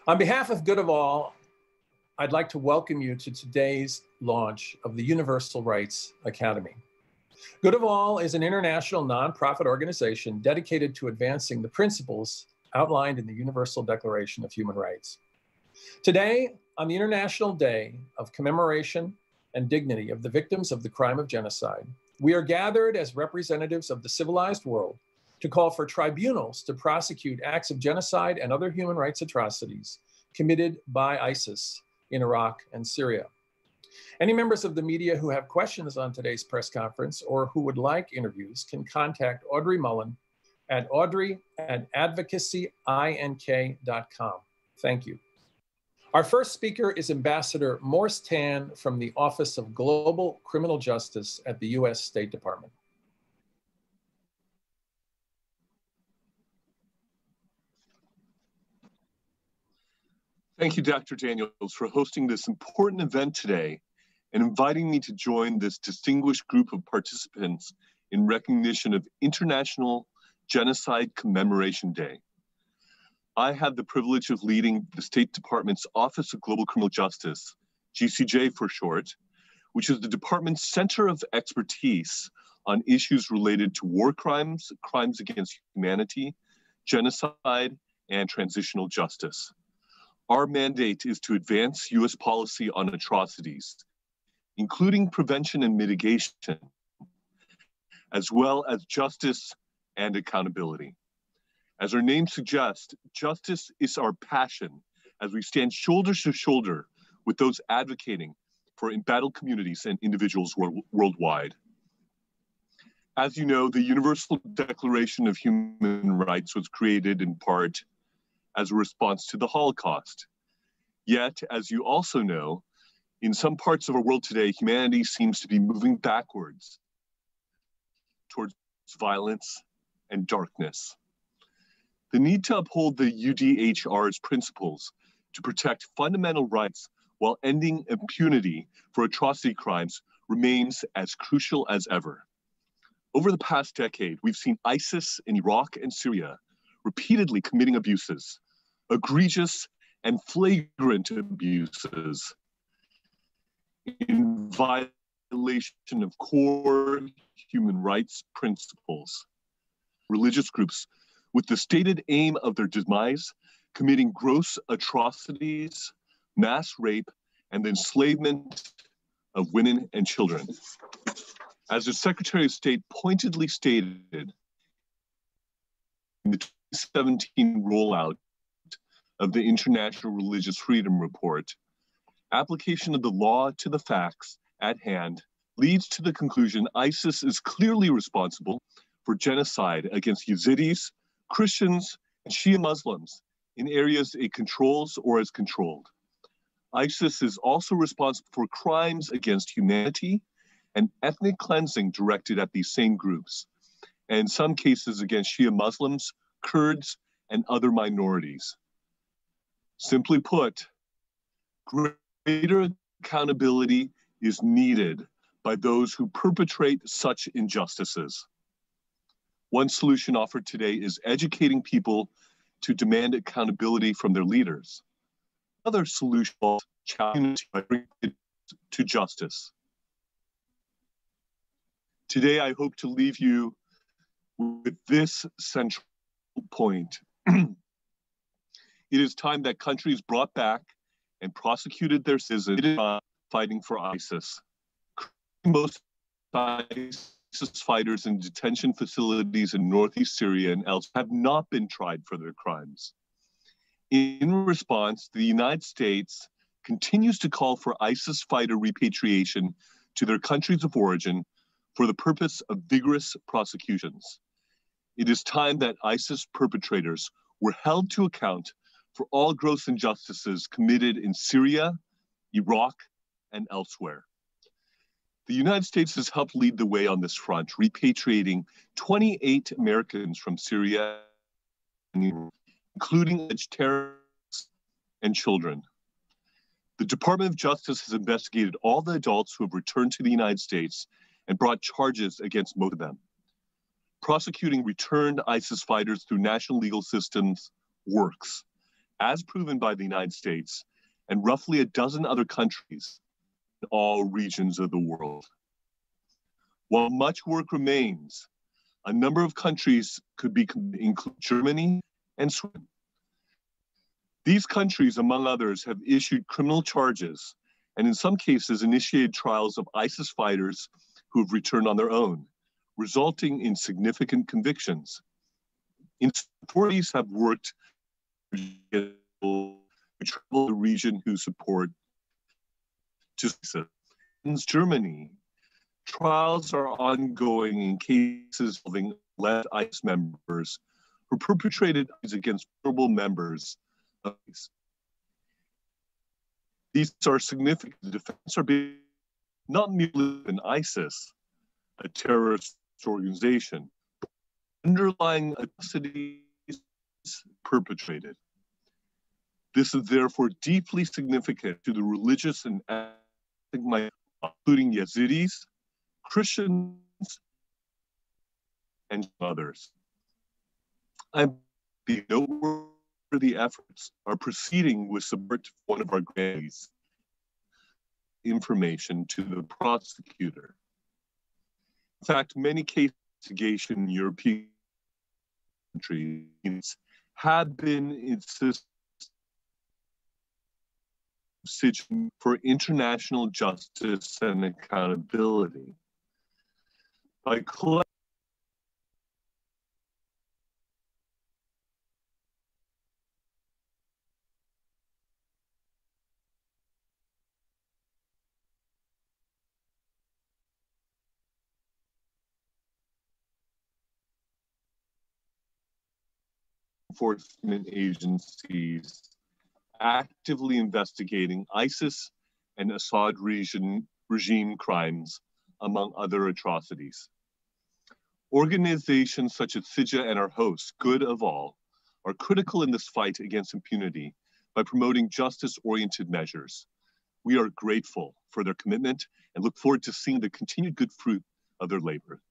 On behalf of Good of All, I'd like to welcome you to today's launch of the Universal Rights Academy. Good of All is an international nonprofit organization dedicated to advancing the principles outlined in the Universal Declaration of Human Rights. Today, on the International Day of Commemoration and Dignity of the Victims of the Crime of Genocide, we are gathered as representatives of the civilized world to call for tribunals to prosecute acts of genocide and other human rights atrocities committed by ISIS in Iraq and Syria. Any members of the media who have questions on today's press conference or who would like interviews can contact Audrey Mullen at audrey@advocacyink.com. Thank you. Our first speaker is Ambassador Morse Tan from the Office of Global Criminal Justice at the U.S. State Department. Thank you, Dr. Daniels, for hosting this important event today and inviting me to join this distinguished group of participants in recognition of International Genocide Commemoration Day. I have the privilege of leading the State Department's Office of Global Criminal Justice, GCJ for short, which is the department's center of expertise on issues related to war crimes, crimes against humanity, genocide, and transitional justice. Our mandate is to advance U.S. policy on atrocities, including prevention and mitigation, as well as justice and accountability. As our name suggests, justice is our passion as we stand shoulder to shoulder with those advocating for embattled communities and individuals worldwide. As you know, the Universal Declaration of Human Rights was created in part as a response to the Holocaust. Yet, as you also know, in some parts of our world today, humanity seems to be moving backwards towards violence and darkness. The need to uphold the UDHR's principles to protect fundamental rights while ending impunity for atrocity crimes remains as crucial as ever. Over the past decade, we've seen ISIS in Iraq and Syria repeatedly committing abuses, egregious and flagrant abuses in violation of core human rights principles. Religious groups, with the stated aim of their demise, committing gross atrocities, mass rape, and the enslavement of women and children. As the Secretary of State pointedly stated in the 2017 rollout of the International Religious Freedom Report, application of the law to the facts at hand leads to the conclusion ISIS is clearly responsible for genocide against Yazidis, Christians, and Shia Muslims in areas it controls or has controlled. ISIS is also responsible for crimes against humanity and ethnic cleansing directed at these same groups, and in some cases against Shia Muslims, Kurds, and other minorities. Simply put, greater accountability is needed by those who perpetrate such injustices. One solution offered today is educating people to demand accountability from their leaders. Another solution is challenging to justice. Today, I hope to leave you with this central point. It is time that countries brought back and prosecuted their citizens fighting for ISIS. Most ISIS fighters in detention facilities in northeast Syria and elsewhere have not been tried for their crimes. In response, the United States continues to call for ISIS fighter repatriation to their countries of origin for the purpose of vigorous prosecutions. It is time that ISIS perpetrators were held to account for all gross injustices committed in Syria, Iraq, and elsewhere. The United States has helped lead the way on this front, repatriating 28 Americans from Syria, including terrorists and children. The Department of Justice has investigated all the adults who have returned to the United States and brought charges against most of them. Prosecuting returned ISIS fighters through national legal systems works, as proven by the United States and roughly a dozen other countries in all regions of the world. While much work remains, a number of countries could include Germany and Sweden. These countries, among others, have issued criminal charges and in some cases initiated trials of ISIS fighters who have returned on their own, resulting in significant convictions. Authorities have worked to travel the region who support justice. In Germany, trials are ongoing in cases involving alleged ISIS members who perpetrated against vulnerable members of ISIS. These are significant. The defense are being not merely in ISIS, a terrorist organization, but underlying atrocities perpetrated. This is therefore deeply significant to the religious and ethnic minorities, including Yazidis, Christians, and others. The noteworthy efforts are proceeding with support for one of our grantees information to the prosecutor. In fact, many cases in European countries have been insisted for international justice and accountability. By collecting enforcement agencies actively investigating ISIS and Assad regime crimes, among other atrocities. Organizations such as CIJA and our host, Good of All, are critical in this fight against impunity by promoting justice-oriented measures. We are grateful for their commitment and look forward to seeing the continued good fruit of their labor.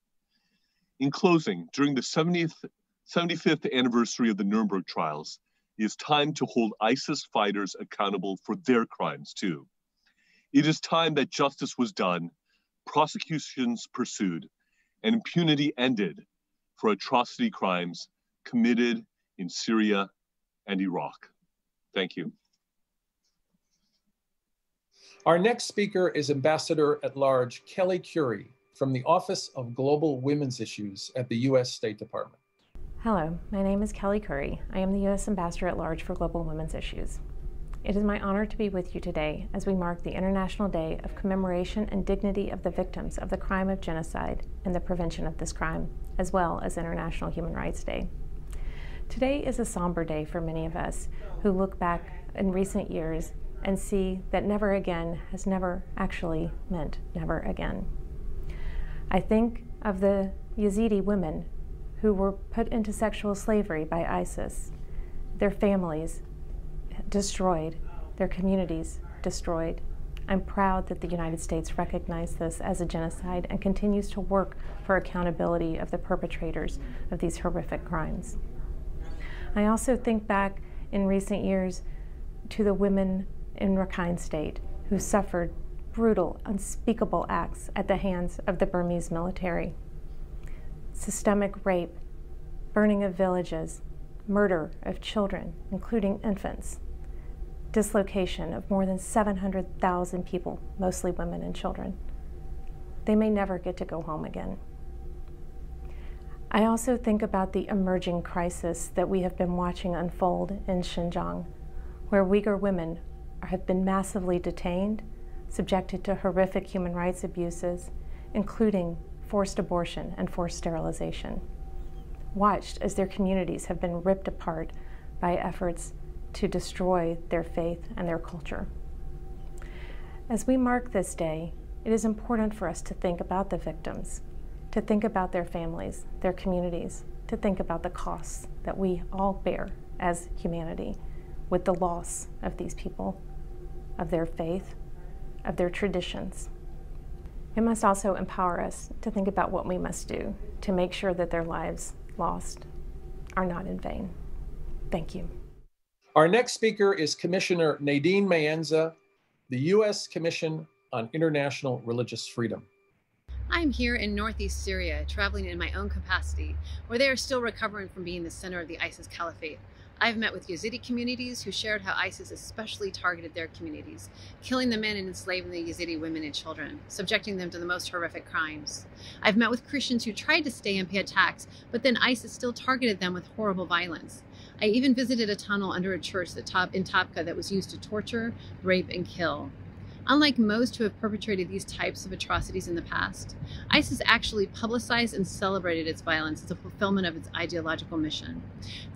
In closing, during the 75th anniversary of the Nuremberg trials, it is time to hold ISIS fighters accountable for their crimes too. It is time that justice was done, prosecutions pursued, and impunity ended for atrocity crimes committed in Syria and Iraq. Thank you. Our next speaker is Ambassador at Large Kelly Currie from the Office of Global Women's Issues at the U.S. State Department. Hello, my name is Kelly Currie. I am the U.S. Ambassador at Large for Global Women's Issues. It is my honor to be with you today as we mark the International Day of Commemoration and Dignity of the Victims of the Crime of Genocide and the Prevention of this crime, as well as International Human Rights Day. Today is a somber day for many of us who look back in recent years and see that never again has never actually meant never again. I think of the Yazidi women who were put into sexual slavery by ISIS, their families destroyed, their communities destroyed. I'm proud that the United States recognized this as a genocide and continues to work for accountability of the perpetrators of these horrific crimes. I also think back in recent years to the women in Rakhine State who suffered brutal, unspeakable acts at the hands of the Burmese military. Systemic rape, burning of villages, murder of children, including infants, dislocation of more than 700,000 people, mostly women and children. They may never get to go home again. I also think about the emerging crisis that we have been watching unfold in Xinjiang, where Uyghur women have been massively detained, subjected to horrific human rights abuses, including forced abortion and forced sterilization, watched as their communities have been ripped apart by efforts to destroy their faith and their culture. As we mark this day, it is important for us to think about the victims, to think about their families, their communities, to think about the costs that we all bear as humanity with the loss of these people, of their faith, of their traditions. It must also empower us to think about what we must do to make sure that their lives lost are not in vain. Thank you. Our next speaker is Commissioner Nadine Mayenza, the U.S. Commission on International Religious Freedom. I'm here in northeast Syria, traveling in my own capacity, where they are still recovering from being the center of the ISIS caliphate. I've met with Yazidi communities who shared how ISIS especially targeted their communities, killing the men and enslaving the Yazidi women and children, subjecting them to the most horrific crimes. I've met with Christians who tried to stay and pay a tax, but then ISIS still targeted them with horrible violence. I even visited a tunnel under a church in Tabqa that was used to torture, rape, and kill. Unlike most who have perpetrated these types of atrocities in the past, ISIS actually publicized and celebrated its violence as a fulfillment of its ideological mission.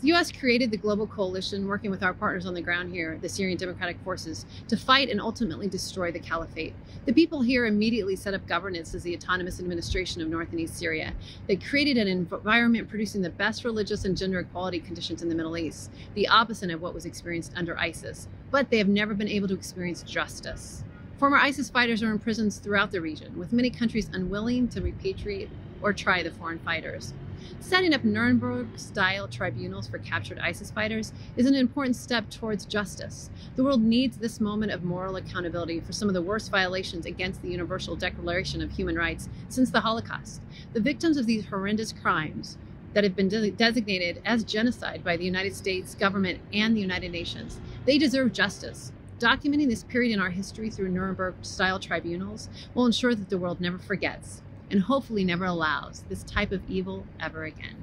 The U.S. created the global coalition, working with our partners on the ground here, the Syrian Democratic Forces, to fight and ultimately destroy the caliphate. The people here immediately set up governance as the Autonomous Administration of North and East Syria. They created an environment producing the best religious and gender equality conditions in the Middle East, the opposite of what was experienced under ISIS. But they have never been able to experience justice. Former ISIS fighters are in prisons throughout the region, with many countries unwilling to repatriate or try the foreign fighters. Setting up Nuremberg-style tribunals for captured ISIS fighters is an important step towards justice. The world needs this moment of moral accountability for some of the worst violations against the Universal Declaration of Human Rights since the Holocaust. The victims of these horrendous crimes that have been designated as genocide by the United States government and the United Nations, they deserve justice. Documenting this period in our history through Nuremberg-style tribunals will ensure that the world never forgets and hopefully never allows this type of evil ever again.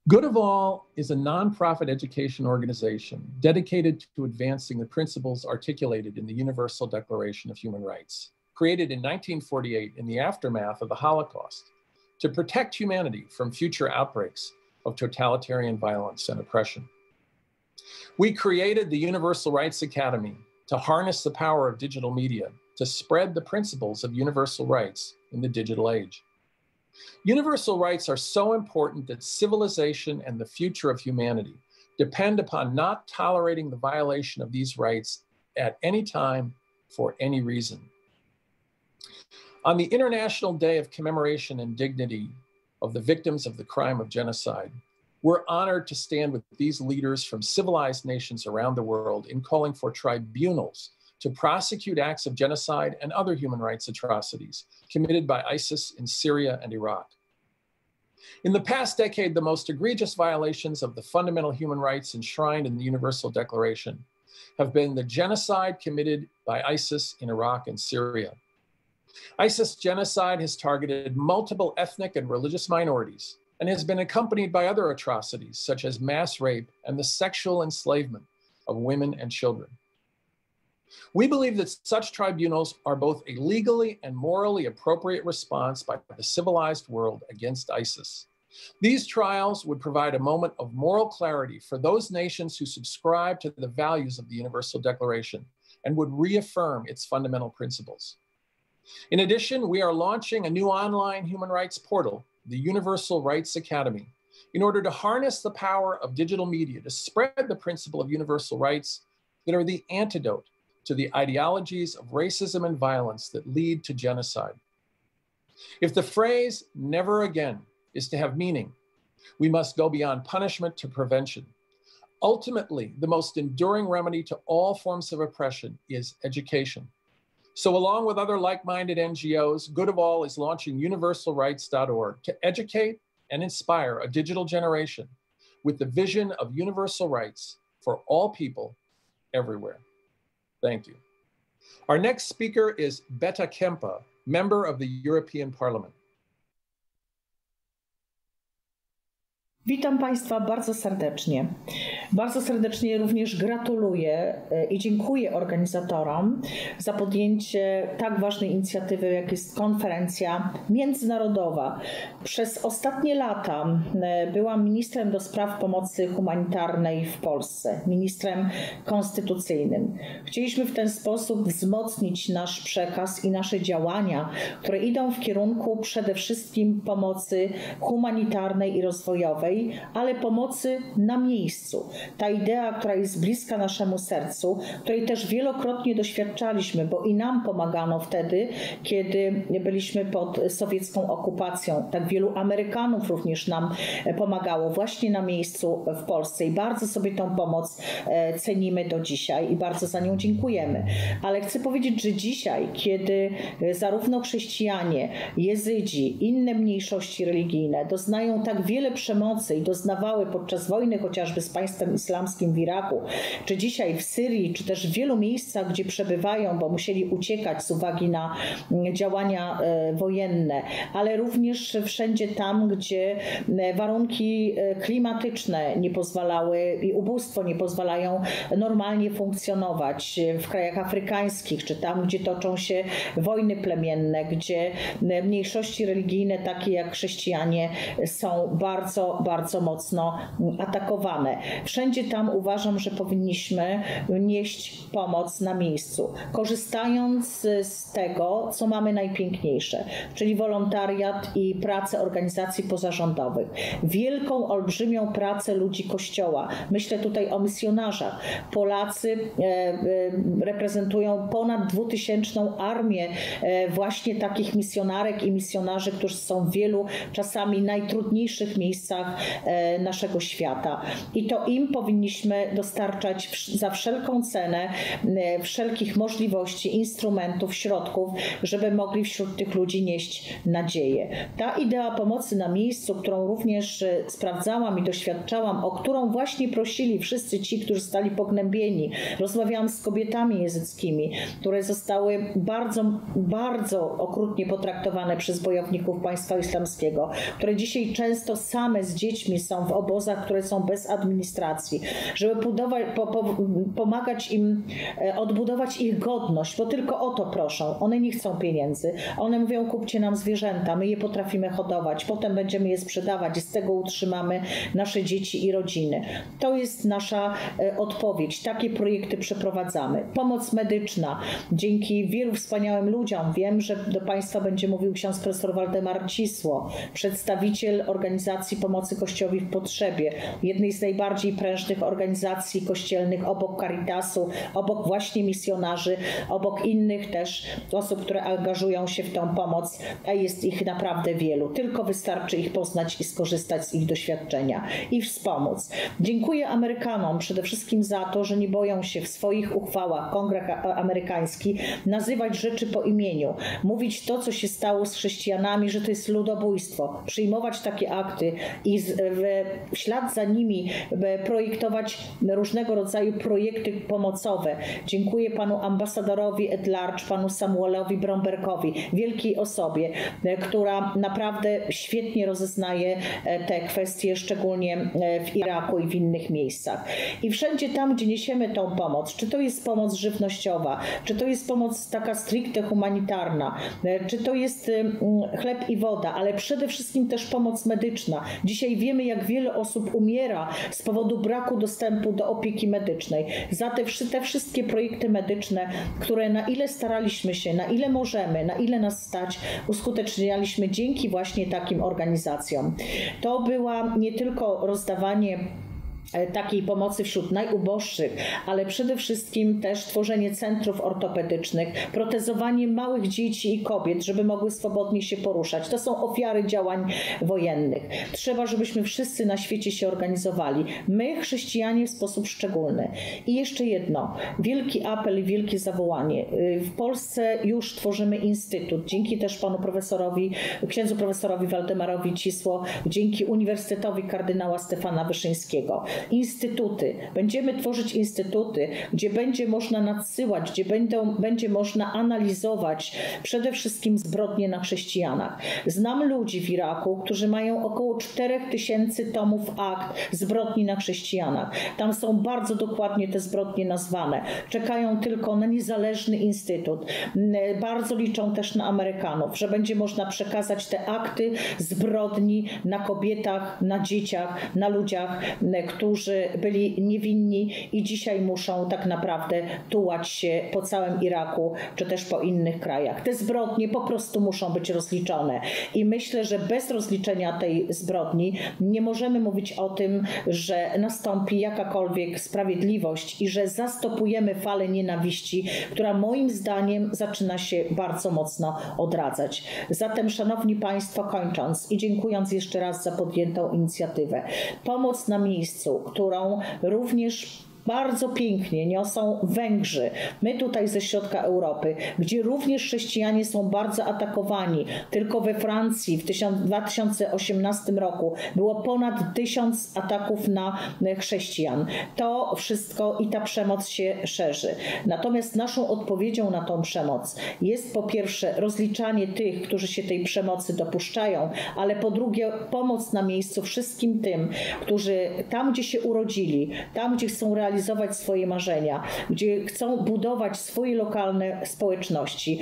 Good of All is a nonprofit education organization dedicated to advancing the principles articulated in the Universal Declaration of Human Rights, created in 1948 in the aftermath of the Holocaust to protect humanity from future outbreaks of totalitarian violence and oppression. We created the Universal Rights Academy to harness the power of digital media to spread the principles of universal rights in the digital age. Universal rights are so important that civilization and the future of humanity depend upon not tolerating the violation of these rights at any time for any reason. On the International Day of Commemoration and Dignity of the Victims of the Crime of Genocide, we're honored to stand with these leaders from civilized nations around the world in calling for tribunals to prosecute acts of genocide and other human rights atrocities committed by ISIS in Syria and Iraq. In the past decade, the most egregious violations of the fundamental human rights enshrined in the Universal Declaration have been the genocide committed by ISIS in Iraq and Syria. ISIS genocide has targeted multiple ethnic and religious minorities and has been accompanied by other atrocities such as mass rape and the sexual enslavement of women and children. We believe that such tribunals are both a legally and morally appropriate response by the civilized world against ISIS. These trials would provide a moment of moral clarity for those nations who subscribe to the values of the Universal Declaration and would reaffirm its fundamental principles. In addition, we are launching a new online human rights portal, the Universal Rights Academy, in order to harness the power of digital media to spread the principle of universal rights that are the antidote to the ideologies of racism and violence that lead to genocide. If the phrase "never again" is to have meaning, we must go beyond punishment to prevention. Ultimately, the most enduring remedy to all forms of oppression is education. So along with other like-minded NGOs, Good of All is launching universalrights.org to educate and inspire a digital generation with the vision of universal rights for all people everywhere. Thank you. Our next speaker is Beta Kempa, member of the European Parliament. Witam Państwa bardzo serdecznie. Bardzo serdecznie również gratuluję i dziękuję organizatorom za podjęcie tak ważnej inicjatywy, jak jest konferencja międzynarodowa. Przez ostatnie lata byłam ministrem do spraw pomocy humanitarnej w Polsce, ministrem konstytucyjnym. Chcieliśmy w ten sposób wzmocnić nasz przekaz i nasze działania, które idą w kierunku przede wszystkim pomocy humanitarnej i rozwojowej, miejscowej, ale pomocy na miejscu. Ta idea, która jest bliska naszemu sercu, której też wielokrotnie doświadczaliśmy, bo i nam pomagano wtedy, kiedy byliśmy pod sowiecką okupacją. Tak wielu Amerykanów również nam pomagało właśnie na miejscu w Polsce i bardzo sobie tą pomoc cenimy do dzisiaj i bardzo za nią dziękujemy. Ale chcę powiedzieć, że dzisiaj, kiedy zarówno chrześcijanie, jezydzi, inne mniejszości religijne doznają tak wiele przemocy i doznawały podczas wojny chociażby z państwem islamskim w Iraku, czy dzisiaj w Syrii, czy też w wielu miejscach, gdzie przebywają, bo musieli uciekać z uwagi na działania wojenne, ale również wszędzie tam, gdzie warunki klimatyczne nie pozwalały i ubóstwo nie pozwalają normalnie funkcjonować, w krajach afrykańskich, czy tam, gdzie toczą się wojny plemienne, gdzie mniejszości religijne, takie jak chrześcijanie, są bardzo, bardzo mocno atakowane. Wszędzie tam uważam, że powinniśmy nieść pomoc na miejscu, korzystając z tego, co mamy najpiękniejsze, czyli wolontariat i pracę organizacji pozarządowych. Wielką, olbrzymią pracę ludzi Kościoła. Myślę tutaj o misjonarzach. Polacy reprezentują ponad 2000 armię właśnie takich misjonarek i misjonarzy, którzy są w wielu czasami najtrudniejszych miejscach naszego świata. I to im powinniśmy dostarczać za wszelką cenę wszelkich możliwości, instrumentów, środków, żeby mogli wśród tych ludzi nieść nadzieję. Ta idea pomocy na miejscu, którą również sprawdzałam i doświadczałam, o którą właśnie prosili wszyscy ci, którzy zostali pognębieni. Rozmawiałam z kobietami jezyckimi, które zostały bardzo, bardzo okrutnie potraktowane przez bojowników państwa islamskiego, które dzisiaj często same z dziećmi są w obozach, które są bez administracji, żeby pomagać im odbudować ich godność, bo tylko o to proszą. One nie chcą pieniędzy. One mówią: kupcie nam zwierzęta, my je potrafimy hodować, potem będziemy je sprzedawać i z tego utrzymamy nasze dzieci i rodziny. To jest nasza odpowiedź. Takie projekty przeprowadzamy. Pomoc medyczna. Dzięki wielu wspaniałym ludziom, wiem, że do Państwa będzie mówił ksiądz profesor Waldemar Cisło, przedstawiciel organizacji Pomocy Kościołowi w Potrzebie, jednej z najbardziej prężnych organizacji kościelnych obok Caritasu, obok właśnie misjonarzy, obok innych też osób, które angażują się w tą pomoc, a jest ich naprawdę wielu. Tylko wystarczy ich poznać i skorzystać z ich doświadczenia i wspomóc. Dziękuję Amerykanom przede wszystkim za to, że nie boją się w swoich uchwałach, kongres amerykański, nazywać rzeczy po imieniu, mówić to, co się stało z chrześcijanami, że to jest ludobójstwo, przyjmować takie akty i w ślad za nimi projektować różnego rodzaju projekty pomocowe. Dziękuję panu ambasadorowi at large, panu Samuelowi Brombergowi, wielkiej osobie, która naprawdę świetnie rozeznaje te kwestie, szczególnie w Iraku i w innych miejscach. I wszędzie tam, gdzie niesiemy tą pomoc, czy to jest pomoc żywnościowa, czy to jest pomoc taka stricte humanitarna, czy to jest chleb i woda, ale przede wszystkim też pomoc medyczna. Dzisiaj wiemy, jak wiele osób umiera z powodu braku dostępu do opieki medycznej. Za te wszystkie projekty medyczne, które na ile staraliśmy się, na ile możemy, na ile nas stać, uskutecznialiśmy dzięki właśnie takim organizacjom. To była nie tylko rozdawanie takiej pomocy wśród najuboższych, ale przede wszystkim też tworzenie centrów ortopedycznych, protezowanie małych dzieci i kobiet, żeby mogły swobodnie się poruszać. To są ofiary działań wojennych. Trzeba, żebyśmy wszyscy na świecie się organizowali. My, chrześcijanie, w sposób szczególny. I jeszcze jedno, wielki apel i wielkie zawołanie. W Polsce już tworzymy instytut, dzięki też panu profesorowi, księdzu profesorowi Waldemarowi Cisło, dzięki Uniwersytetowi kardynała Stefana Wyszyńskiego. Instytuty. Będziemy tworzyć instytuty, gdzie będzie można nadsyłać, gdzie będzie można analizować przede wszystkim zbrodnie na chrześcijanach. Znam ludzi w Iraku, którzy mają około 4000 tomów akt zbrodni na chrześcijanach. Tam są bardzo dokładnie te zbrodnie nazwane. Czekają tylko na niezależny instytut. Bardzo liczą też na Amerykanów, że będzie można przekazać te akty zbrodni na kobietach, na dzieciach, na ludziach, którzy byli niewinni i dzisiaj muszą tak naprawdę tułać się po całym Iraku, czy też po innych krajach. Te zbrodnie po prostu muszą być rozliczone i myślę, że bez rozliczenia tej zbrodni nie możemy mówić o tym, że nastąpi jakakolwiek sprawiedliwość i że zastopujemy falę nienawiści, która moim zdaniem zaczyna się bardzo mocno odradzać. Zatem, szanowni państwo, kończąc i dziękując jeszcze raz za podjętą inicjatywę, pomoc na miejscu, którą również bardzo pięknie niosą Węgrzy. My tutaj ze środka Europy, gdzie również chrześcijanie są bardzo atakowani. Tylko we Francji w 2018 roku było ponad 1000 ataków na chrześcijan. To wszystko i ta przemoc się szerzy. Natomiast naszą odpowiedzią na tą przemoc jest po pierwsze rozliczanie tych, którzy się tej przemocy dopuszczają, ale po drugie pomoc na miejscu wszystkim tym, którzy tam, gdzie się urodzili, tam, gdzie chcą realizować swoje marzenia, gdzie chcą budować swoje lokalne społeczności,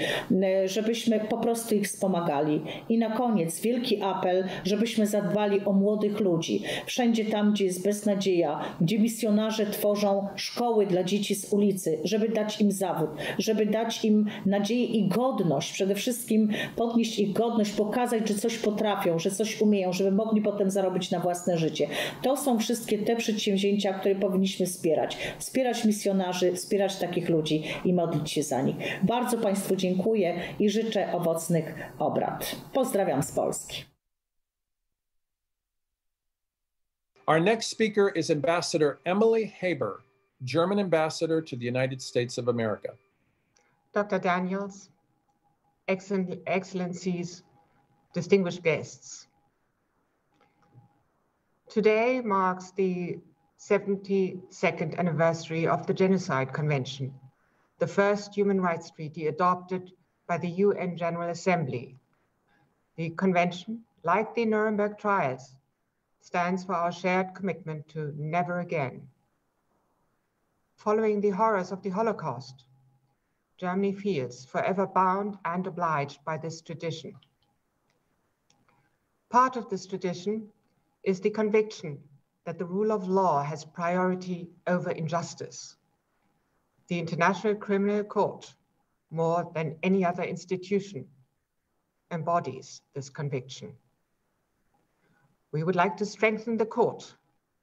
żebyśmy po prostu ich wspomagali. I na koniec wielki apel, żebyśmy zadbali o młodych ludzi. Wszędzie tam, gdzie jest beznadzieja, gdzie misjonarze tworzą szkoły dla dzieci z ulicy, żeby dać im zawód, żeby dać im nadzieję i godność, przede wszystkim podnieść ich godność, pokazać, że coś potrafią, że coś umieją, żeby mogli potem zarobić na własne życie. To są wszystkie te przedsięwzięcia, które powinniśmy wspierać. Wspierać misjonarzy, wspierać takich ludzi i modlić się za nich. Bardzo państwu dziękuję i życzę owocnych obrad. Pozdrawiam z Polski. Our next speaker is Ambassador Emily Haber, German ambassador to the United States of America. Dr. Daniels, Excellencies, distinguished guests. Today marks the 72nd anniversary of the Genocide Convention, the first human rights treaty adopted by the UN General Assembly. The convention, like the Nuremberg trials, stands for our shared commitment to never again. Following the horrors of the Holocaust, Germany feels forever bound and obliged by this tradition. Part of this tradition is the conviction that the rule of law has priority over injustice. The International Criminal Court, more than any other institution, embodies this conviction. We would like to strengthen the court,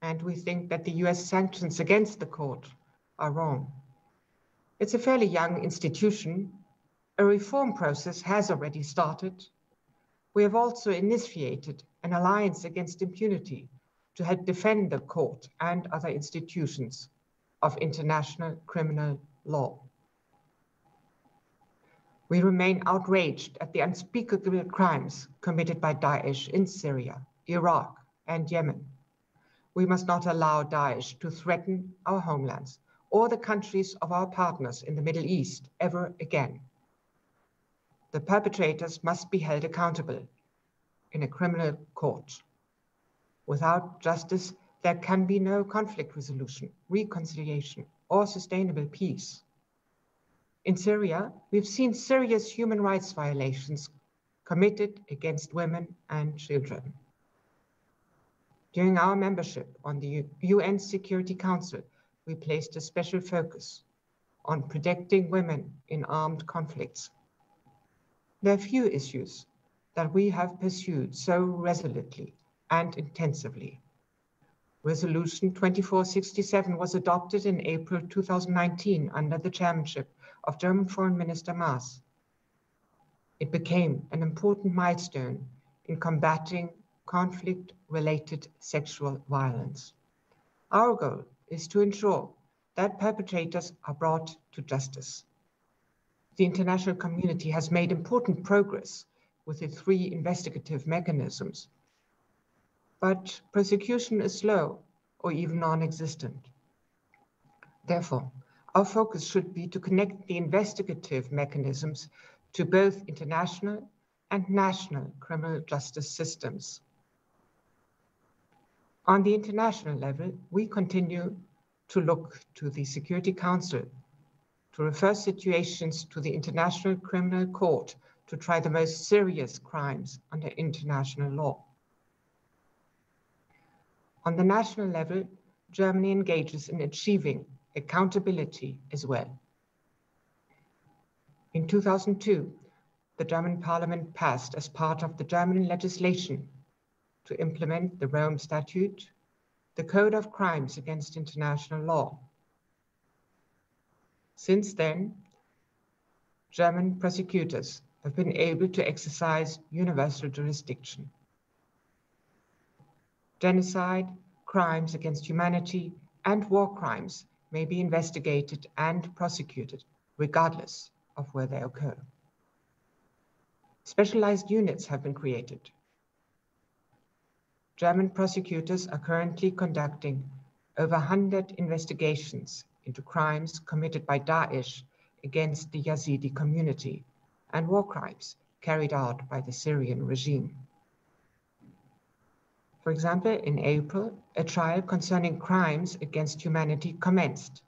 and we think that the US sanctions against the court are wrong. It's a fairly young institution. A reform process has already started. We have also initiated an alliance against impunity to help defend the court and other institutions of international criminal law. We remain outraged at the unspeakable crimes committed by Daesh in Syria, Iraq, and Yemen. We must not allow Daesh to threaten our homelands or the countries of our partners in the Middle East ever again. The perpetrators must be held accountable in a criminal court. Without justice, there can be no conflict resolution, reconciliation, or sustainable peace. In Syria, we've seen serious human rights violations committed against women and children. During our membership on the UN Security Council, we placed a special focus on protecting women in armed conflicts. There are few issues that we have pursued so resolutely and intensively. Resolution 2467 was adopted in April 2019 under the chairmanship of German Foreign Minister Maas. It became an important milestone in combating conflict-related sexual violence. Our goal is to ensure that perpetrators are brought to justice. The international community has made important progress with the 3 investigative mechanisms, but prosecution is slow or even non-existent. Therefore, our focus should be to connect the investigative mechanisms to both international and national criminal justice systems. On the international level, we continue to look to the Security Council to refer situations to the International Criminal Court to try the most serious crimes under international law. On the national level, Germany engages in achieving accountability as well. In 2002, the German parliament passed, as part of the German legislation to implement the Rome Statute, the Code of Crimes against International Law. Since then, German prosecutors have been able to exercise universal jurisdiction. Genocide, crimes against humanity, and war crimes may be investigated and prosecuted, regardless of where they occur. Specialized units have been created. German prosecutors are currently conducting over 100 investigations into crimes committed by Daesh against the Yazidi community and war crimes carried out by the Syrian regime. For example, in April, a trial concerning crimes against humanity commenced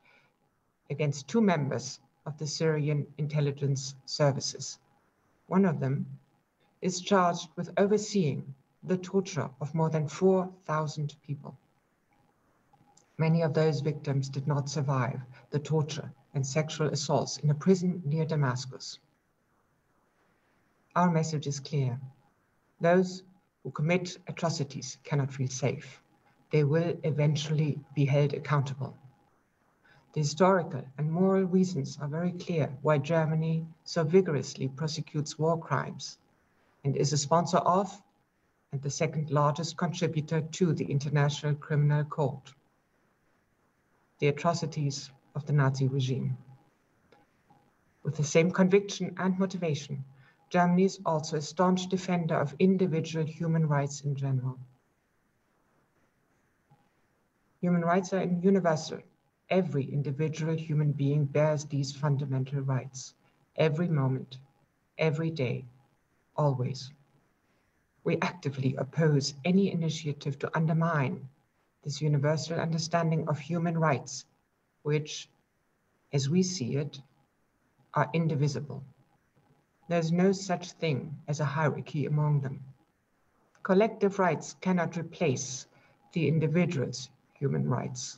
against 2 members of the Syrian intelligence services. One of them is charged with overseeing the torture of more than 4,000 people. Many of those victims did not survive the torture and sexual assaults in a prison near Damascus. Our message is clear. Those who commit atrocities cannot feel safe. They will eventually be held accountable. The historical and moral reasons are very clear why Germany so vigorously prosecutes war crimes and is a sponsor of and the second largest contributor to the International Criminal Court, the atrocities of the Nazi regime. With the same conviction and motivation, Germany is also a staunch defender of individual human rights in general. Human rights are universal. Every individual human being bears these fundamental rights, every moment, every day, always. We actively oppose any initiative to undermine this universal understanding of human rights, which, as we see it, are indivisible. There's no such thing as a hierarchy among them. Collective rights cannot replace the individual's human rights.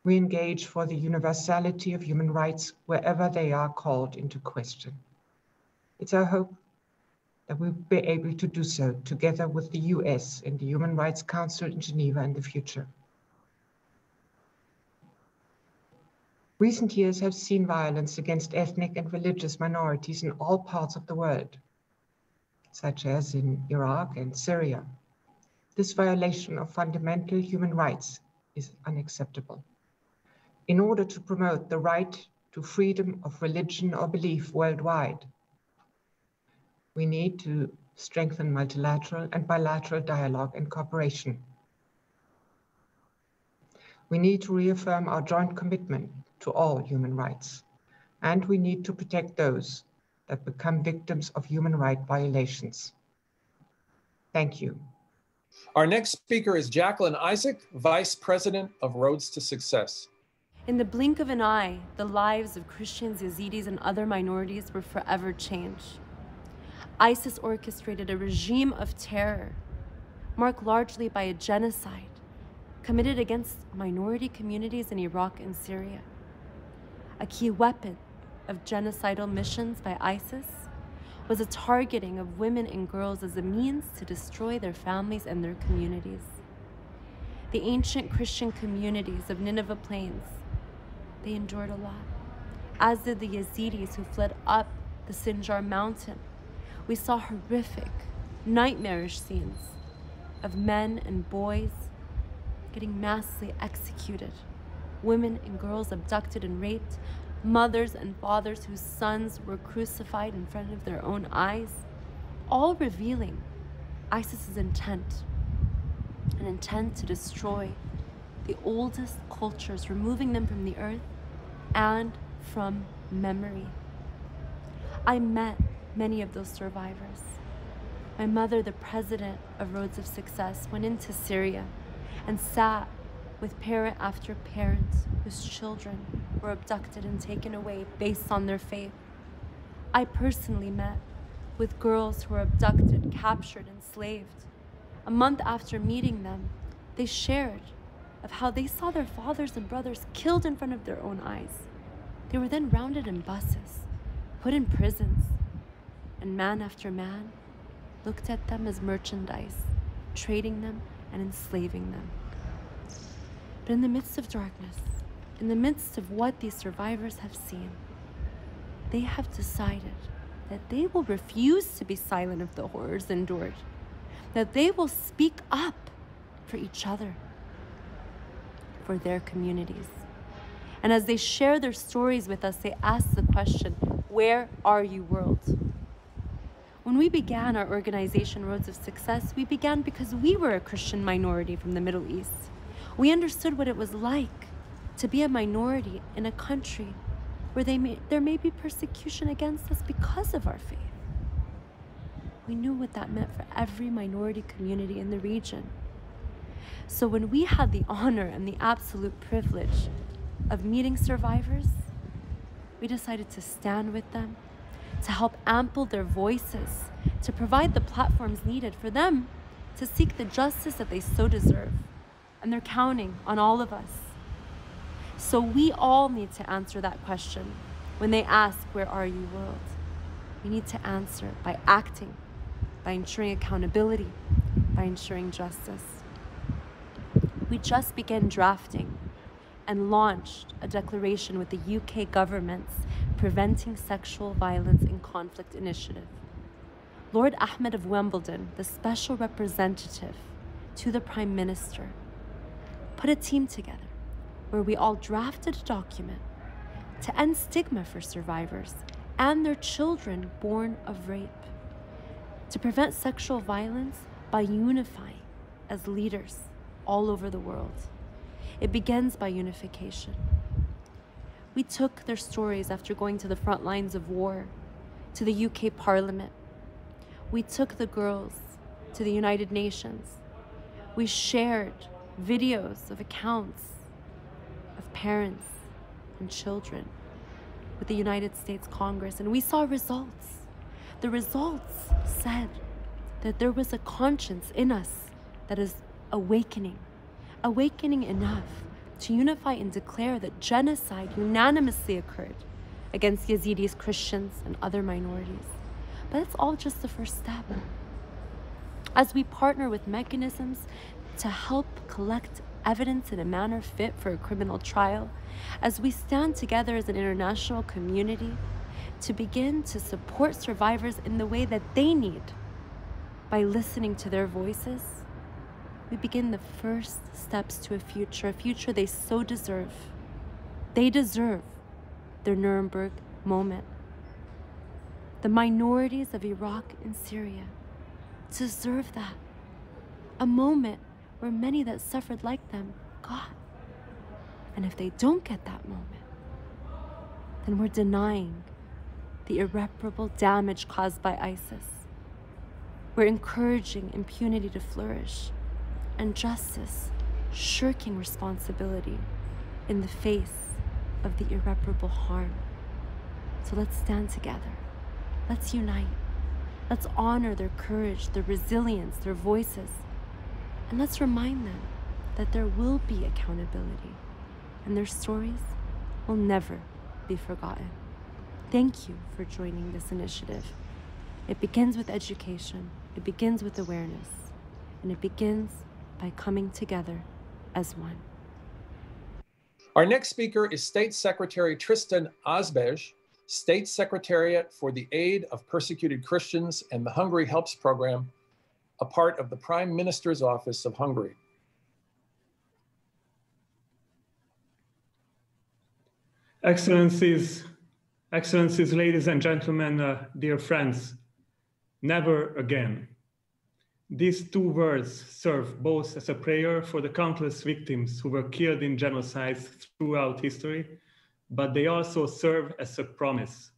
We engage for the universality of human rights wherever they are called into question. It's our hope that we'll be able to do so together with the US and the Human Rights Council in Geneva in the future. Recent years have seen violence against ethnic and religious minorities in all parts of the world, such as in Iraq and Syria. This violation of fundamental human rights is unacceptable. In order to promote the right to freedom of religion or belief worldwide, we need to strengthen multilateral and bilateral dialogue and cooperation. We need to reaffirm our joint commitment to all human rights, and we need to protect those that become victims of human rights violations. Thank you. Our next speaker is Jacqueline Isaac, Vice President of Roads to Success. In the blink of an eye, the lives of Christians, Yazidis, and other minorities were forever changed. ISIS orchestrated a regime of terror, marked largely by a genocide committed against minority communities in Iraq and Syria. A key weapon of genocidal missions by ISIS was a targeting of women and girls as a means to destroy their families and their communities. The ancient Christian communities of Nineveh Plains, they endured a lot, as did the Yazidis who fled up the Sinjar mountain. We saw horrific, nightmarish scenes of men and boys getting massively executed, women and girls abducted and raped, mothers and fathers whose sons were crucified in front of their own eyes, all revealing ISIS's intent, an intent to destroy the oldest cultures, removing them from the earth and from memory. I met many of those survivors. My mother, the president of Roads of Success, went into Syria and sat with parent after parent whose children were abducted and taken away based on their faith. I personally met with girls who were abducted, captured, enslaved. A month after meeting them, they shared of how they saw their fathers and brothers killed in front of their own eyes. They were then rounded in buses, put in prisons, and man after man looked at them as merchandise, trading them and enslaving them. But in the midst of darkness, in the midst of what these survivors have seen, they have decided that they will refuse to be silent of the horrors endured, that they will speak up for each other, for their communities. And as they share their stories with us, they ask the question, where are you, world? When we began our organization, Roads of Success, we began because we were a Christian minority from the Middle East. We understood what it was like to be a minority in a country where there may be persecution against us because of our faith. We knew what that meant for every minority community in the region. So when we had the honor and the absolute privilege of meeting survivors, we decided to stand with them, to help amplify their voices, to provide the platforms needed for them to seek the justice that they so deserve. And they're counting on all of us. So we all need to answer that question when they ask, where are you, world? We need to answer by acting, by ensuring accountability, by ensuring justice. We just began drafting and launched a declaration with the UK government's Preventing Sexual Violence in Conflict initiative. Lord Ahmed of Wimbledon, the special representative to the Prime Minister, put a team together where we all drafted a document to end stigma for survivors and their children born of rape, to prevent sexual violence by unifying as leaders all over the world. It begins by unification. We took their stories after going to the front lines of war, to the UK Parliament. We took the girls to the United Nations. We shared videos of accounts of parents and children with the United States Congress, and we saw results. The results said that there was a conscience in us that is awakening enough to unify and declare that genocide unanimously occurred against Yazidis, Christians, and other minorities. But it's all just the first step. As we partner with mechanisms to help collect evidence in a manner fit for a criminal trial, as we stand together as an international community to begin to support survivors in the way that they need, by listening to their voices, we begin the first steps to a future they so deserve. They deserve their Nuremberg moment. The minorities of Iraq and Syria deserve that. A moment where many that suffered like them got. And if they don't get that moment, then we're denying the irreparable damage caused by ISIS. We're encouraging impunity to flourish and justice shirking responsibility in the face of the irreparable harm. So let's stand together. Let's unite. Let's honor their courage, their resilience, their voices. And let's remind them that there will be accountability and their stories will never be forgotten. Thank you for joining this initiative. It begins with education, it begins with awareness, and it begins by coming together as one. Our next speaker is State Secretary Tristan Azbej, State Secretariat for the Aid of Persecuted Christians and the Hungary Helps Program, a part of the Prime Minister's Office of Hungary. Excellencies, ladies and gentlemen, dear friends, never again. These two words serve both as a prayer for the countless victims who were killed in genocides throughout history, but they also serve as a promise.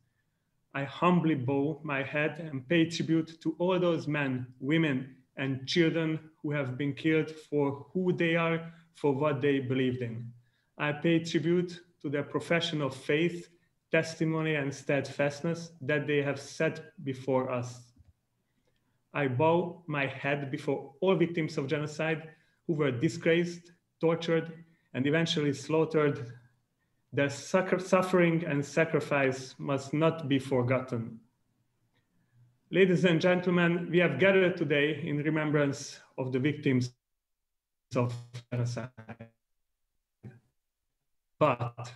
I humbly bow my head and pay tribute to all those men, women, and children who have been killed for who they are, for what they believed in. I pay tribute to their profession of faith, testimony, and steadfastness that they have set before us. I bow my head before all victims of genocide who were disgraced, tortured, and eventually slaughtered, their suffering and sacrifice must not be forgotten. Ladies and gentlemen, we have gathered today in remembrance of the victims of genocide. But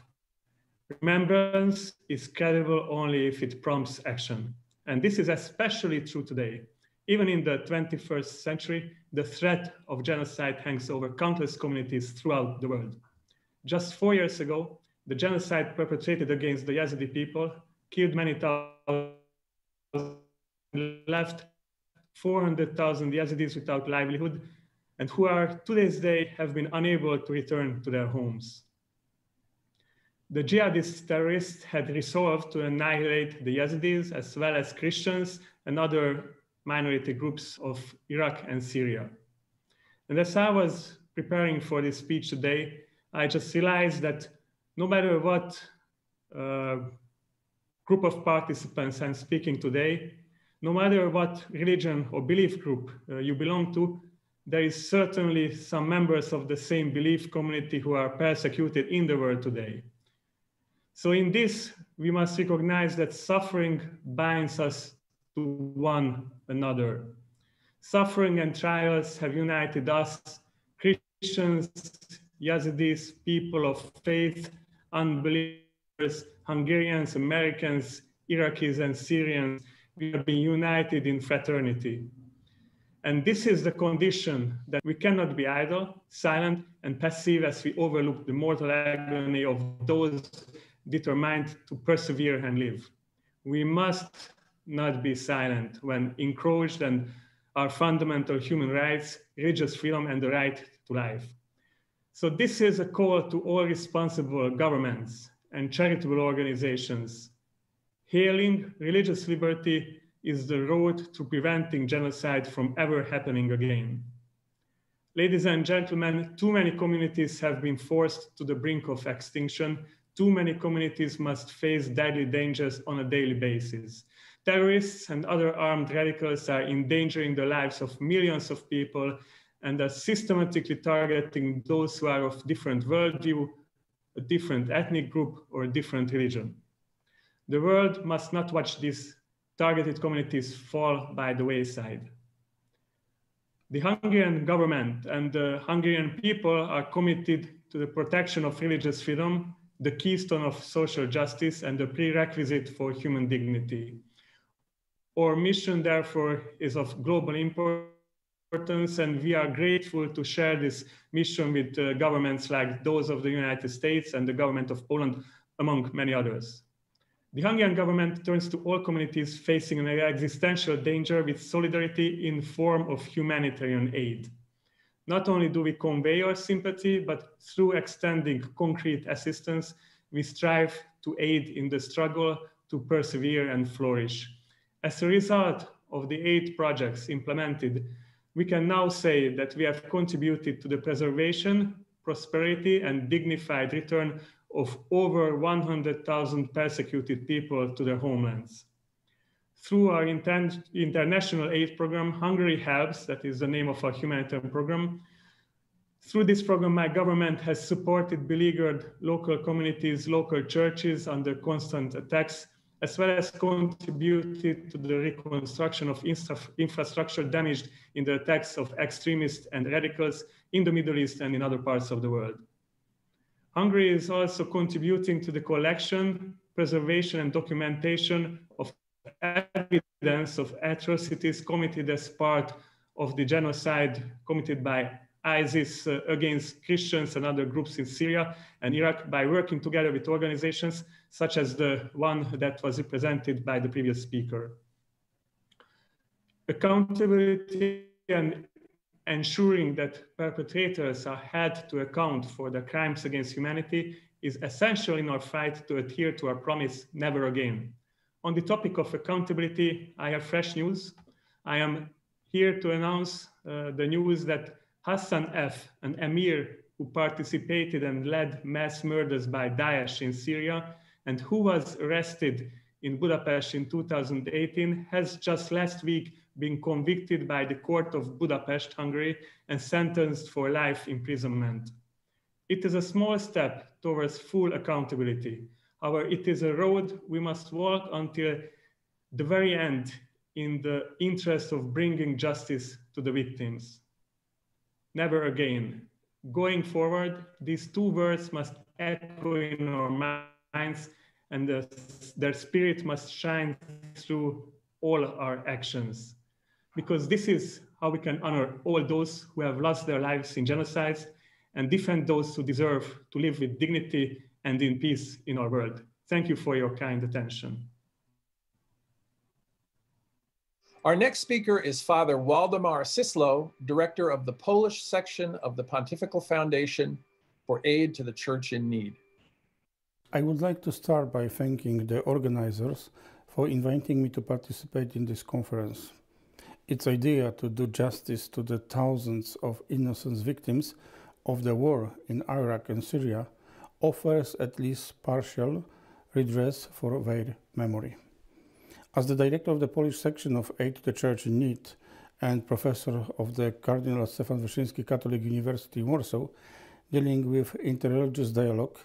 remembrance is credible only if it prompts action. And this is especially true today. Even in the 21st century, the threat of genocide hangs over countless communities throughout the world. Just 4 years ago, the genocide perpetrated against the Yazidi people killed many thousands, left 400,000 Yazidis without livelihood, and who are to this day have been unable to return to their homes. The jihadist terrorists had resolved to annihilate the Yazidis as well as Christians and other minority groups of Iraq and Syria. And as I was preparing for this speech today, I just realized that no matter what group of participants I'm speaking today, no matter what religion or belief group you belong to, there is certainly some members of the same belief community who are persecuted in the world today. So in this, we must recognize that suffering binds us to one another. Suffering and trials have united us, Christians, Yazidis, people of faith, unbelievers, Hungarians, Americans, Iraqis, and Syrians. We have been united in fraternity. And this is the condition that we cannot be idle, silent, and passive as we overlook the mortal agony of those determined to persevere and live. We must not be silent when encroached on our fundamental human rights, religious freedom, and the right to life. So this is a call to all responsible governments and charitable organizations. Hailing religious liberty is the road to preventing genocide from ever happening again. Ladies and gentlemen, too many communities have been forced to the brink of extinction. Too many communities must face deadly dangers on a daily basis. Terrorists and other armed radicals are endangering the lives of millions of people and are systematically targeting those who are of different worldview, a different ethnic group, or a different religion. The world must not watch these targeted communities fall by the wayside. The Hungarian government and the Hungarian people are committed to the protection of religious freedom, the keystone of social justice and the prerequisite for human dignity. Our mission, therefore, is of global importance, and we are grateful to share this mission with governments like those of the United States and the government of Poland, among many others. The Hungarian government turns to all communities facing an existential danger with solidarity in form of humanitarian aid. Not only do we convey our sympathy, but through extending concrete assistance, we strive to aid in the struggle to persevere and flourish. As a result of the 8 projects implemented, we can now say that we have contributed to the preservation, prosperity, and dignified return of over 100,000 persecuted people to their homelands. Through our international aid program, Hungary Helps, that is the name of our humanitarian program. Through this program, my government has supported beleaguered local communities, local churches under constant attacks, as well as contributed to the reconstruction of infrastructure damaged in the attacks of extremists and radicals in the Middle East and in other parts of the world. Hungary is also contributing to the collection, preservation, and documentation of evidence of atrocities committed as part of the genocide committed by ISIS against Christians and other groups in Syria and Iraq by working together with organizations such as the one that was represented by the previous speaker. Accountability and ensuring that perpetrators are held to account for their crimes against humanity is essential in our fight to adhere to our promise, never again. On the topic of accountability, I have fresh news. I am here to announce the news that Hassan F., an emir who participated and led mass murders by Daesh in Syria and who was arrested in Budapest in 2018, has just last week been convicted by the court of Budapest, Hungary, and sentenced for life imprisonment. It is a small step towards full accountability. However, it is a road we must walk until the very end in the interest of bringing justice to the victims. Never again. Going forward, these two words must echo in our minds, and their spirit must shine through all our actions. Because this is how we can honor all those who have lost their lives in genocides and defend those who deserve to live with dignity and in peace in our world. Thank you for your kind attention. Our next speaker is Father Waldemar Cisło, director of the Polish section of the Pontifical Foundation for Aid to the Church in Need. I would like to start by thanking the organizers for inviting me to participate in this conference. Its idea to do justice to the thousands of innocent victims of the war in Iraq and Syria offers at least partial redress for their memory. As the director of the Polish section of Aid to the Church in Need and professor of the Cardinal Stefan Wyszyński Catholic University in Warsaw, dealing with interreligious dialogue,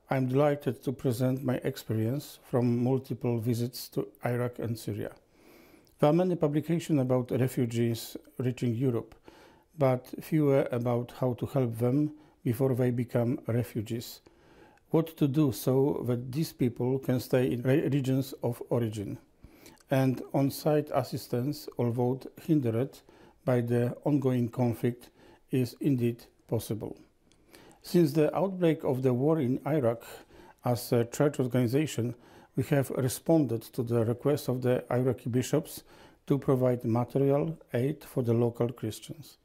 I'm delighted to present my experience from multiple visits to Iraq and Syria. There are many publications about refugees reaching Europe, but fewer about how to help them before they become refugees. What to do so that these people can stay in regions of origin. And on-site assistance, although hindered by the ongoing conflict, is indeed possible. Since the outbreak of the war in Iraq, as a church organization, we have responded to the request of the Iraqi bishops to provide material aid for the local Christians.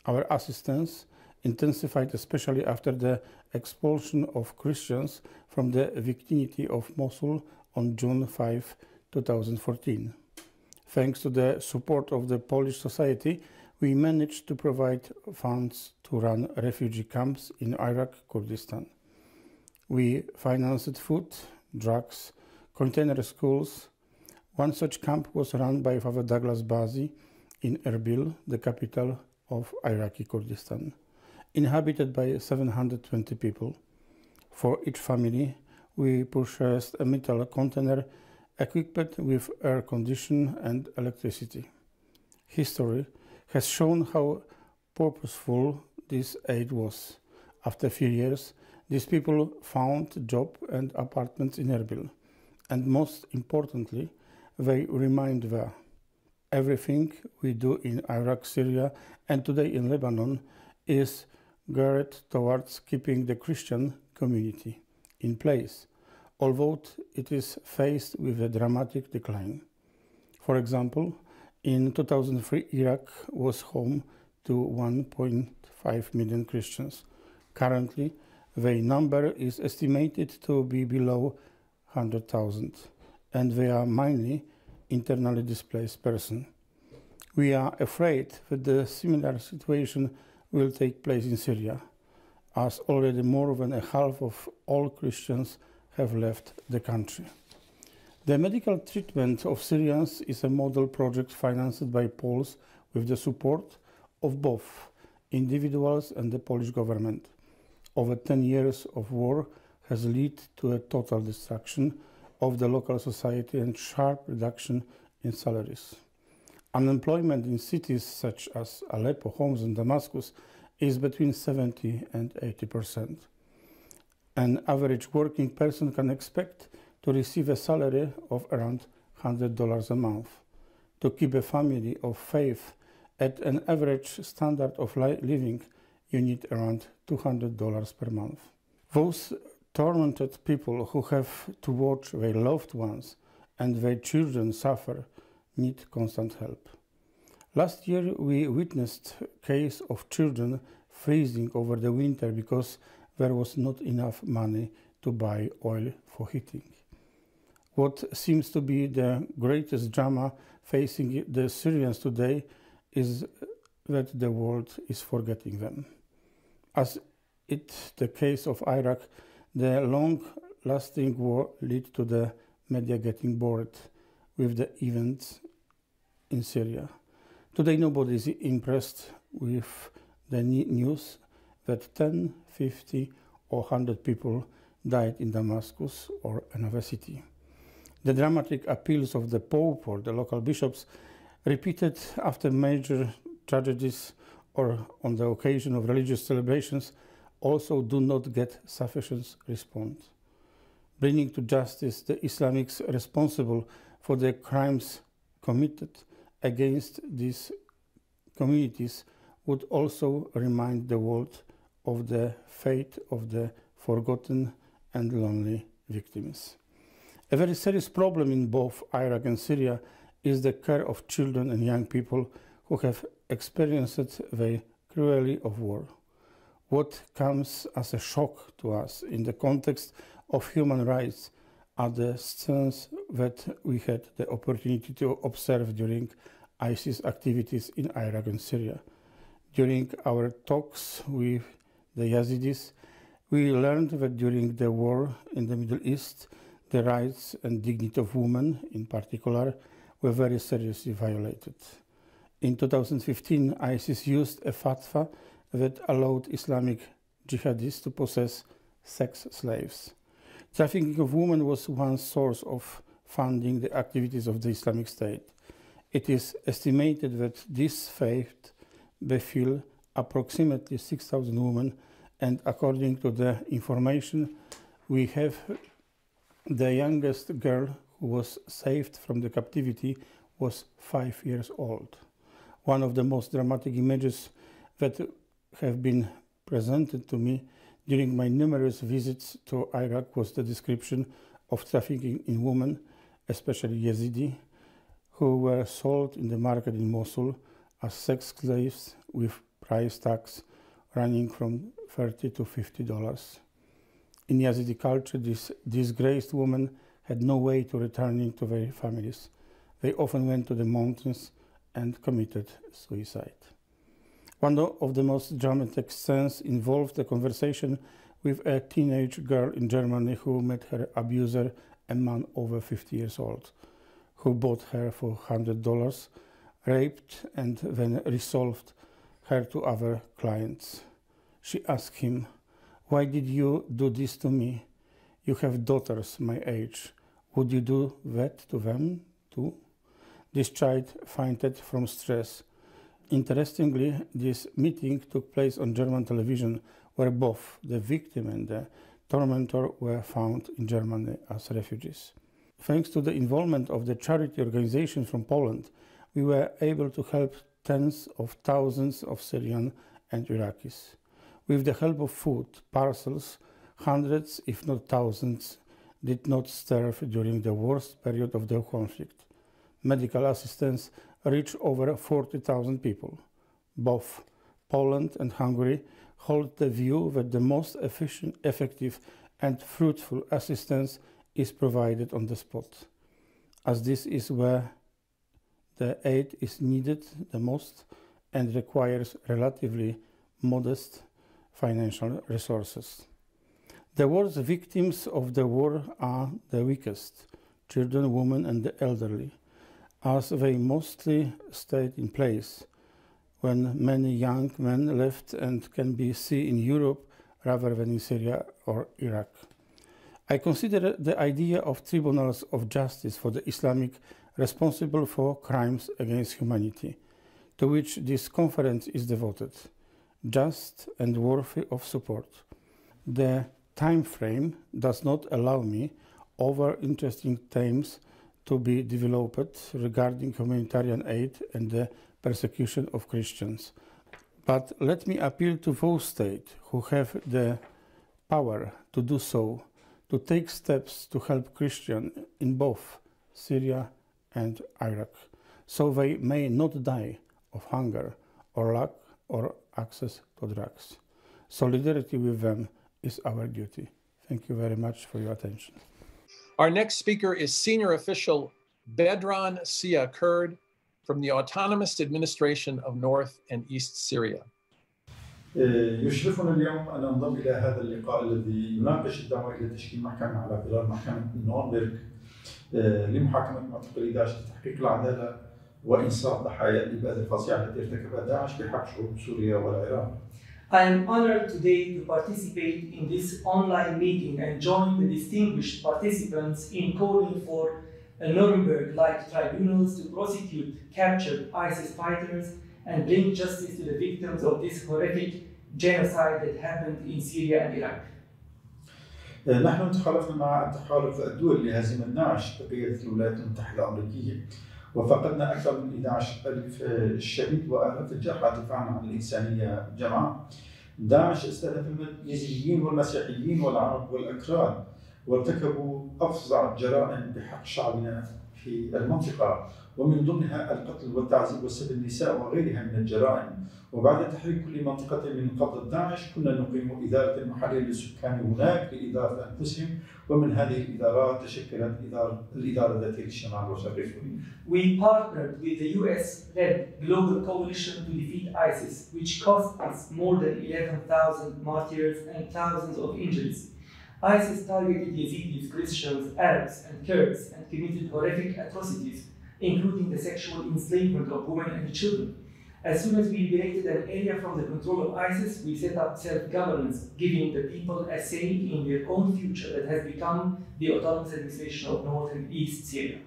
Our assistance intensified especially after the expulsion of Christians from the vicinity of Mosul on June 5, 2014. Thanks to the support of the Polish society, we managed to provide funds to run refugee camps in Iraq, Kurdistan. We financed food, drugs, container schools. One such camp was run by Father Douglas Bazi in Erbil, the capital of Iraqi Kurdistan, inhabited by 720 people. For each family, we purchased a metal container equipped with air conditioning and electricity. History has shown how purposeful this aid was. After a few years, these people found jobs and apartments in Erbil, and most importantly, they remained there. Everything we do in Iraq, Syria, and today in Lebanon is geared towards keeping the Christian community in place, although it is faced with a dramatic decline. For example, in 2003, Iraq was home to 1.5 million Christians. Currently, the number is estimated to be below 100,000, and they are mainly internally displaced persons. We are afraid that the similar situation will take place in Syria, as already more than a half of all Christians have left the country. The medical treatment of Syrians is a model project financed by Poles with the support of both individuals and the Polish government. Over 10 years of war has led to a total destruction of the local society and sharp reduction in salaries. Unemployment in cities such as Aleppo, Homs, and Damascus is between 70 and 80%. An average working person can expect to receive a salary of around $100 a month. To keep a family of faith at an average standard of living, you need around $200 per month. Those tormented people who have to watch their loved ones and their children suffer need constant help. Last year, we witnessed a case of children freezing over the winter because there was not enough money to buy oil for heating. What seems to be the greatest drama facing the Syrians today is that the world is forgetting them. As it's the case of Iraq, the long-lasting war led to the media getting bored with the events in Syria. Today, nobody is impressed with the news that 10, 50, or 100 people died in Damascus or another city. The dramatic appeals of the Pope or the local bishops, repeated after major tragedies or on the occasion of religious celebrations, also do not get sufficient response. Bringing to justice the Islamics responsible for the crimes committed against these communities would also remind the world of the fate of the forgotten and lonely victims. A very serious problem in both Iraq and Syria is the care of children and young people who have experienced the cruelty of war. What comes as a shock to us in the context of human rights are the scenes that we had the opportunity to observe during ISIS activities in Iraq and Syria. During our talks with the Yazidis, we learned that during the war in the Middle East, the rights and dignity of women, in particular, were very seriously violated. In 2015, ISIS used a fatwa that allowed Islamic jihadists to possess sex slaves. Trafficking of women was one source of funding the activities of the Islamic State. It is estimated that this faith befell approximately 6,000 women, and according to the information we have, the youngest girl who was saved from the captivity was 5 years old. One of the most dramatic images that have been presented to me during my numerous visits to Iraq was the description of trafficking in women, especially Yazidi, who were sold in the market in Mosul as sex slaves with price tags running from $30 to $50. In Yazidi culture, these disgraced women had no way to returning to their families. They often went to the mountains and committed suicide. One of the most dramatic scenes involved a conversation with a teenage girl in Germany who met her abuser, a man over 50 years old, who bought her for $100, raped, and then resold her to other clients. She asked him, "Why did you do this to me? You have daughters my age. Would you do that to them too?" This child fainted from stress. Interestingly, this meeting took place on German television, where both the victim and the tormentor were found in Germany as refugees. Thanks to the involvement of the charity organization from Poland, we were able to help tens of thousands of Syrian and Iraqis. With the help of food, parcels, hundreds, if not thousands, did not starve during the worst period of the conflict. Medical assistance reached over 40,000 people. Both Poland and Hungary hold the view that the most efficient, effective, and fruitful assistance is provided on the spot, as this is where the aid is needed the most and requires relatively modest financial resources. The worst victims of the war are the weakest, children, women, and the elderly, as they mostly stayed in place when many young men left and can be seen in Europe rather than in Syria or Iraq. I consider the idea of tribunals of justice for the Islamic responsible for crimes against humanity, to which this conference is devoted, just and worthy of support. The time frame does not allow me over interesting themes to be developed regarding humanitarian aid and the persecution of Christians. But let me appeal to those states who have the power to do so, to take steps to help Christians in both Syria and Iraq, so they may not die of hunger or lack or access to drugs. Solidarity with them is our duty. Thank you very much for your attention. Our next speaker is senior official Bedran Sia Kurd from the Autonomous Administration of North and East Syria. يشرفنا اليوم أن ننضم إلى هذا اللقاء الذي يناقش الدعوة إلى تشكيل محكمة على غرار محكمة نورنبرغ لمحاكمة معتقلي داعش لتحقيق العدالة وإنصاف ضحايا الإبادة الفظيعة التي ارتكبها داعش بحق شعوب سوريا والعراق. I am honored today to participate in this online meeting and join the distinguished participants in calling for Nuremberg-like tribunals to prosecute captured ISIS fighters and bring justice to the victims of this horrific genocide that happened in Syria and Iraq. نحن تخالفنا مع التحالف الدولي لهزيمة داعش بقيادة الولايات المتحدة الأمريكية، وفقدنا أكثر من 11,000 شهيد وآلاف الجرحى دفاعا عن الإنسانية جماعة. داعش استهدف اليزيديين والمسيحيين والعرب والأكراد، وارتكبوا أفظع الجرائم بحق شعبنا في المنطقة، ومن ضمنها القتل والتعذيب وسب النساء وغيرها من الجرائم. وبعد تحرير كل منطقة من قبضة داعش كنا نقيم إدارة محلية للسكان هناك لإدارة أنفسهم، ومن هذه الإدارات تشكلت الإدارة الذاتية للشمال والشرق السوري. We partnered with the US-led global coalition to defeat ISIS, which cost us more than 11,000 martyrs and thousands of injuries. ISIS targeted Yazidis, Christians, Arabs, and Kurds and committed horrific atrocities, including the sexual enslavement of women and children. As soon as we liberated an area from the control of ISIS, we set up self-governance, giving the people a say in their own future that has become the autonomous administration of North and East Syria.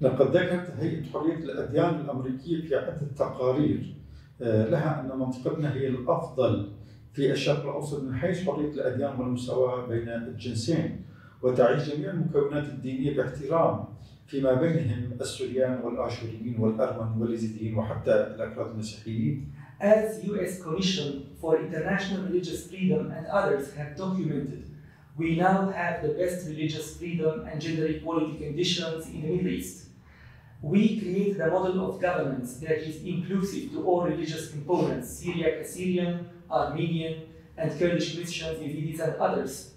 لقد ذكرت هيئة حرية الأديان الأمريكية في عدة تقارير لها أن منطقتنا هي الأفضل في الشرق الأوسط من حيث حرية الأديان والمساواة بين الجنسين، وتعيش جميع المكونات الدينية باحترام فيما بينهم السوريان والآشوريين والأرمن واليزيديين وحتى الأكراد المسيحيين. As U.S. Commission for International Religious Freedom and others have documented, we now have the best religious freedom and gender equality conditions in the Middle East. We created a model of governance that is inclusive to all religious components, Syriac Assyrian, Armenian, and Kurdish Christians, Yazidis, and others.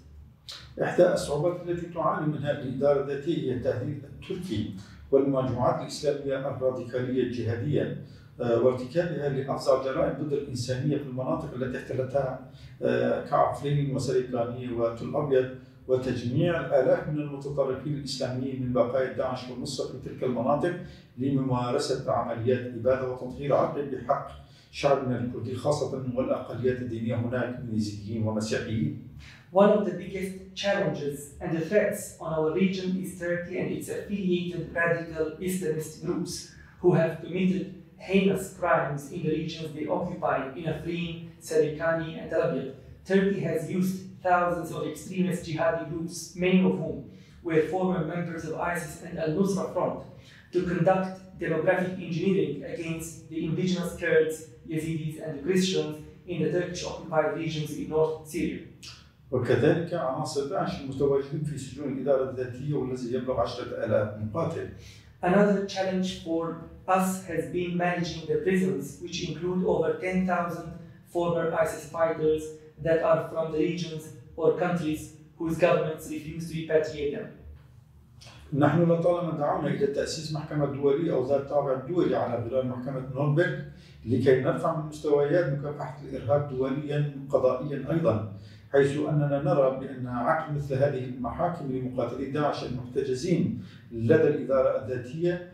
إحدى الصعوبات التي تعاني منها الإدارة الذاتية هي التهديد التركي والمجموعات الإسلامية الراديكالية الجهادية وارتكابها لأفظع جرائم ضد الإنسانية في المناطق التي احتلتها كعفرين وسريبلانية وتل أبيض، وتجميع الآلاف من المتطرفين الإسلاميين من بقايا داعش والنصرة في تلك المناطق لممارسة عمليات إبادة وتطهير عرقي بحق شعبنا الكردي خاصة والأقليات الدينية هناك من يزيديين ومسيحيين. One of the biggest challenges and the threats on our region is Turkey and its affiliated radical Islamist groups who have committed heinous crimes in the regions they occupy in Afrin, Sarikani, and Tel Aviv. Turkey has used thousands of extremist jihadi groups, many of whom were former members of ISIS and Al-Nusra Front, to conduct demographic engineering against the indigenous Kurds, Yazidis, and Christians in the Turkish-occupied regions in North Syria. وكذلك عناصر داعش المتواجدين في سجون الإدارة الذاتية والذي يبلغ 10,000 مقاتل. Another challenge for us has been managing the prisons, which include over 10,000 former ISIS fighters that are from the regions or countries whose governments refuse to repatriate them. نحن لطالما دعونا إلى تأسيس محكمة دولية أو ذات طابع دولي على غرار محكمة نورنبرغ لكي نرفع من مستويات مكافحة الإرهاب دوليا قضائيا أيضا، حيث أننا نرى بأن عقد مثل هذه المحاكم لمقاتلي داعش المحتجزين لدى الإدارة الذاتية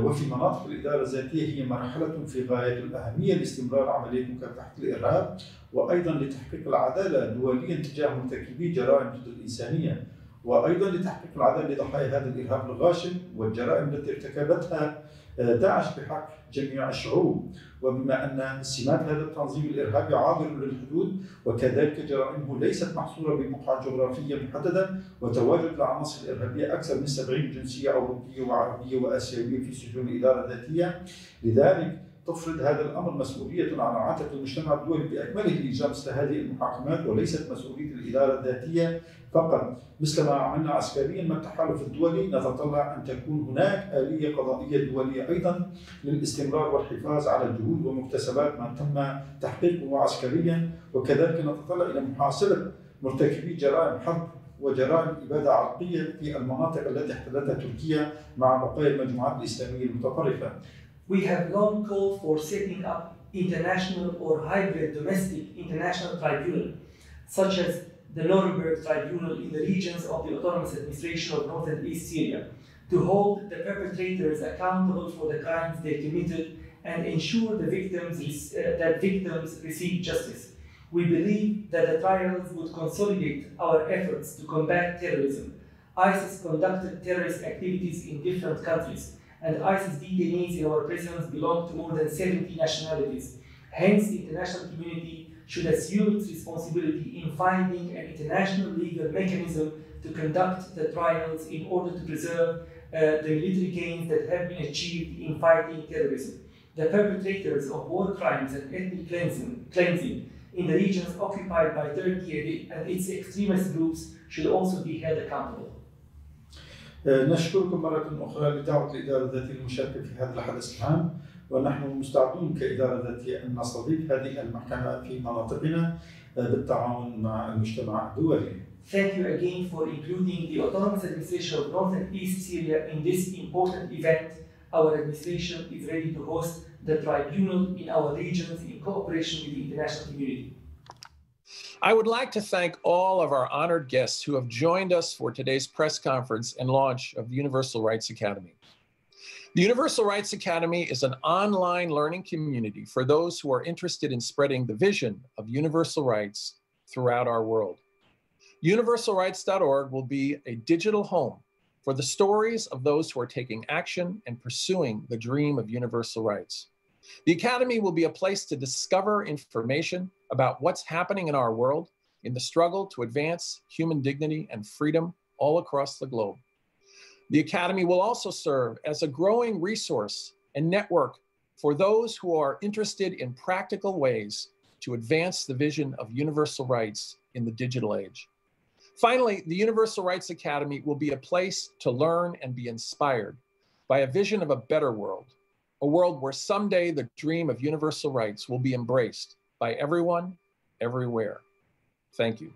وفي مناطق الإدارة الذاتية هي مرحلة في غاية الأهمية لاستمرار عملية مكافحة الإرهاب، وأيضا لتحقيق العدالة دوليا تجاه مرتكبي جرائم ضد الإنسانية، وأيضا لتحقيق العدالة لضحايا هذا الإرهاب الغاشم والجرائم التي ارتكبتها داعش بحق جميع الشعوب، وبما أن سمات هذا التنظيم الإرهابي عابر للحدود وكذلك جرائمه ليست محصورة ببقعة جغرافية محددة، وتواجد العناصر الإرهابية أكثر من 70 جنسية أوروبية وعربية وآسيوية في سجون الإدارة الذاتية، لذلك تفرض هذا الأمر مسؤولية على عاتق المجتمع الدولي بأكمله لإجراء مثل هذه المحاكمات، وليست مسؤولية الإدارة الذاتية فقط. مثلما عملنا عسكريا مع التحالف الدولي نتطلع أن تكون هناك آلية قضائية دولية أيضا للاستمرار والحفاظ على الجهود ومكتسبات ما تم تحقيقه عسكريا، وكذلك نتطلع إلى محاسبة مرتكبي جرائم حرب وجرائم إبادة عرقية في المناطق التي احتلتها تركيا مع بقايا المجموعات الإسلامية المتطرفة. We have long called for setting up international or hybrid domestic international tribunal, such as the Nuremberg Tribunal in the regions of the autonomous administration of North and East Syria, to hold the perpetrators accountable for the crimes they committed and ensure that victims receive justice. We believe that the trials would consolidate our efforts to combat terrorism. ISIS conducted terrorist activities in different countries, and ISIS detainees in our prisons belong to more than 70 nationalities. Hence, the international community should assume its responsibility in finding an international legal mechanism to conduct the trials in order to preserve the military gains that have been achieved in fighting terrorism. The perpetrators of war crimes and ethnic cleansing in the regions occupied by Turkey and its extremist groups should also be held accountable. نشكركم مرة أخرى لدعوة الإدارة الذاتية للمشاركة في هذا الحدث الهام، ونحن مستعدون كإدارة ذاتية أن نستضيف هذه المحكمة في مناطقنا بالتعاون مع المجتمع الدولي. Thank you again for including the autonomous administration of North and East Syria in this important event. Our administration is ready to host the tribunal in our regions in cooperation with the international community. I would like to thank all of our honored guests who have joined us for today's press conference and launch of the Universal Rights Academy. The Universal Rights Academy is an online learning community for those who are interested in spreading the vision of universal rights throughout our world. Universalrights.org will be a digital home for the stories of those who are taking action and pursuing the dream of universal rights. The Academy will be a place to discover information about what's happening in our world in the struggle to advance human dignity and freedom all across the globe. The Academy will also serve as a growing resource and network for those who are interested in practical ways to advance the vision of universal rights in the digital age. Finally, the Universal Rights Academy will be a place to learn and be inspired by a vision of a better world, a world where someday the dream of universal rights will be embraced by everyone, everywhere. Thank you.